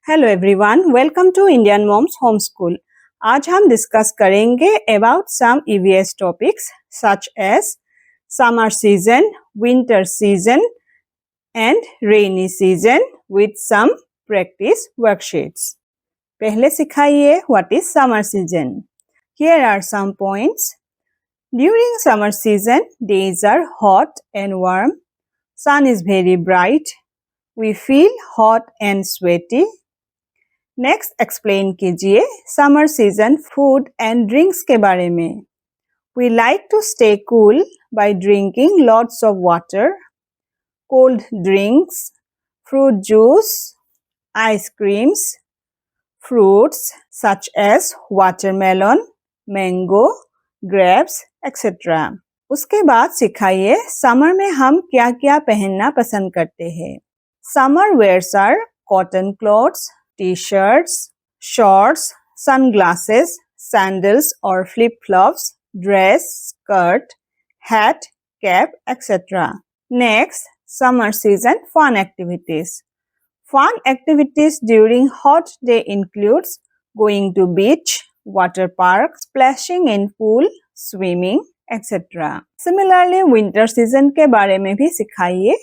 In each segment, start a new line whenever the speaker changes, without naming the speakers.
Hello everyone, welcome to Indian moms home school. आज हम discuss करेंगे about some EVS topics such as summer season, winter season and rainy season with some practice worksheets. पहले सिखाइए what is summer season. Here are some points. During summer season, days are hot and warm. Sun is very bright. We feel hot and sweaty. Next explain कीजिए summer season food and drinks के बारे में। We like to stay cool by drinking lots of water, cold drinks, fruit juice, ice creams, fruits such as watermelon, mango, grapes etcetera. उसके बाद सिखाइए summer में हम क्या क्या पहनना पसंद करते हैं। Summer wears are cotton clothes, T-shirts, shorts, sunglasses, sandals or flip-flops, dress, skirt, hat, cap, etc. Next, summer season fun activities. Fun activities during hot day includes going to beach, water park, splashing in pool, swimming, etc. Similarly, winter season के बारे में भी सिखाइए।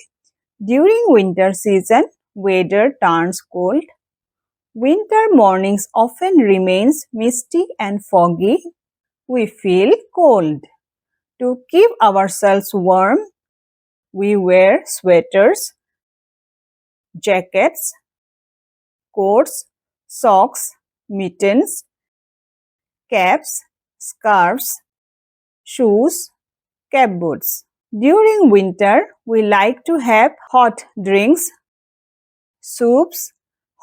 During winter season, weather turns cold. Winter mornings often remains misty and foggy. We feel cold. To keep ourselves warm, we wear sweaters, jackets, coats, socks, mittens, caps, scarves, shoes, cap boots. During winter, we like to have hot drinks, soups,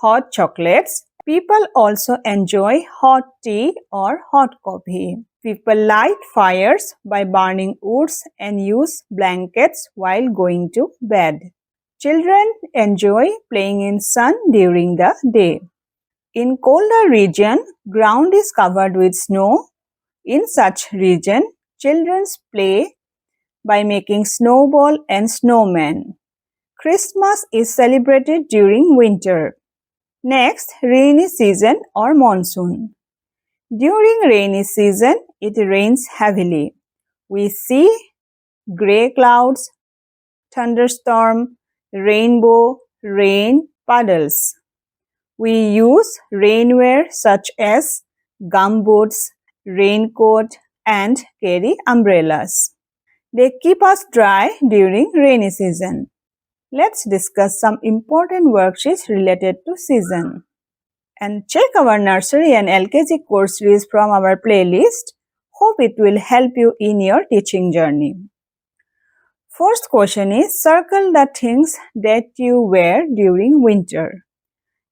hot chocolates. People also enjoy hot tea or hot coffee. People light fires by burning woods and use blankets while going to bed. Children enjoy playing in sun during the day. In colder region, ground is covered with snow. In such region, children play by making snowball and snowman. Christmas is celebrated during winter. Next, rainy season or monsoon. During rainy season, it rains heavily. We see grey clouds, thunderstorm, rainbow, rain, puddles. We use rainwear such as gumboots, raincoat, and carry umbrellas. They keep us dry during rainy season. Let's discuss some important worksheets related to season. And check our nursery and LKG course series from our playlist. Hope it will help you in your teaching journey. First question is, circle the things that you wear during winter.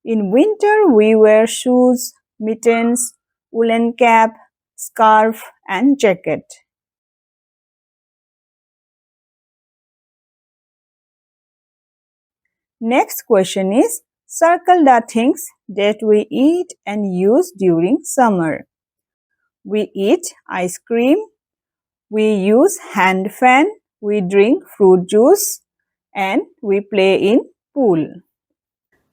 In winter, we wear shoes, mittens, woolen cap, scarf, and jacket. Next question is, circle the things that we eat and use during summer. We eat ice cream, we use hand fan, we drink fruit juice, and we play in pool.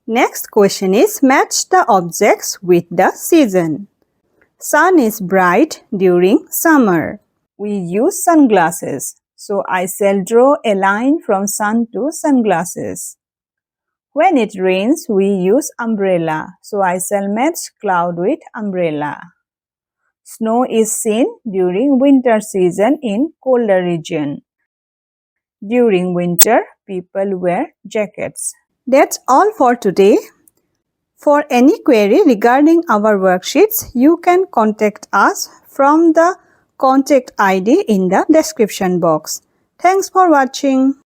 Next question is, match the objects with the season. Sun is bright during summer. We use sunglasses, so I shall draw a line from sun to sunglasses. When it rains, we use umbrella, so I shall match cloud with umbrella. Snow is seen during winter season in colder region. During winter, people wear jackets. That's all for today. For any query regarding our worksheets, you can contact us from the contact ID in the description box. Thanks for watching.